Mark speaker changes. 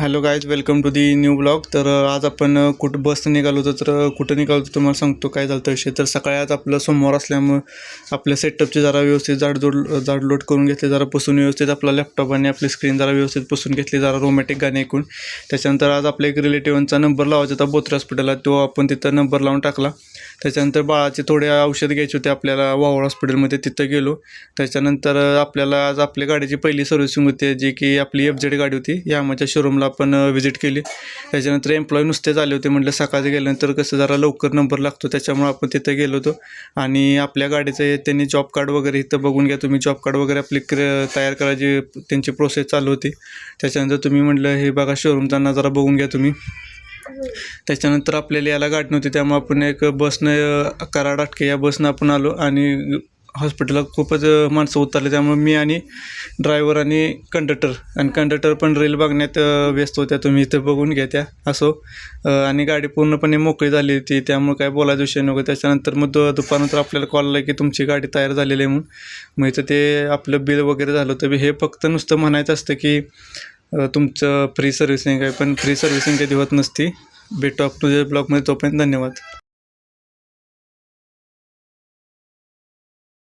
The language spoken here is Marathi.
Speaker 1: Hello guys, welcome to the new blog. तर आज आपण कुठं बसनं निघालो होतो. तर कुठं निघालो होतो तुम्हाला सांगतो काय झालं विषय. तर सकाळी आज आपलं सोमवार असल्यामुळं आपल्या सेटअपची जरा व्यवस्थित जाडलोट करून घेतली, जरा पुसून व्यवस्थित आपला लॅपटॉप आणि आपली स्क्रीन जरा व्यवस्थित पुसून घेतली, जरा रोमॅटिक गाणे ऐकून. त्याच्यानंतर आज आपल्या एक रिलेटिव्हचा नंबर लावायचा होता बोथरे हॉस्पिटलला, तो आपण तिथं नंबर लावून टाकला. त्याच्यानंतर बाळाचे थोडे औषध घ्यायचे होते आपल्याला वावळ हॉस्पिटलमध्ये, तिथं गेलो. त्याच्यानंतर आपल्याला आज आपल्या गाडीची पहिली सर्व्हिसिंग होती, जी की आपली FZ गाडी होती. यामाच्या शोरूमला आपण व्हिजिट केली. त्याच्यानंतर एम्प्लॉई नुसतेच आले होते, म्हटलं सकाळी गेल्यानंतर कसं जरा लवकर नंबर लागतो, त्याच्यामुळे आपण तिथे गेलो होतो. आणि आपल्या गाडीचं त्यांनी जॉब कार्ड वगैरे इथं बघून घ्या तुम्ही. जॉब कार्ड वगैरे आपली तयार करायची त्यांची प्रोसेस चालू होती. त्याच्यानंतर तुम्ही म्हटलं हे बघा शोरूमचा नजारा बघून घ्या तुम्ही. त्याच्यानंतर आपल्याला याला गाडी नव्हती, त्यामुळे आपण एक बसनं कराड अटके या बसनं आपण आलो. आणि हॉस्पिटलला खूपच माणसं उतरले, त्यामुळे मी आणि ड्रायव्हर आणि कंडक्टर पण रील बघण्यात व्यस्त होत्या. तुम्ही इथं बघून घ्या त्या असो. आणि गाडी पूर्णपणे मोकळी झाली होती, त्यामुळे काय बोलायचा विषय नको. त्याच्यानंतर मग दुपारनंतर आपल्याला कॉल आला की तुमची गाडी तयार झालेली आहे म्हणून. मग इथं ते आपलं बिल वगैरे झालं होतं. हे फक्त नुसतं म्हणायचं असतं की तुमचं फ्री सर्व्हिसिंग आहे, पण फ्री सर्व्हिसिंग कधी होत नसती. भेटू तुझ्या ब्लॉगमध्ये, तोपर्यंत धन्यवाद.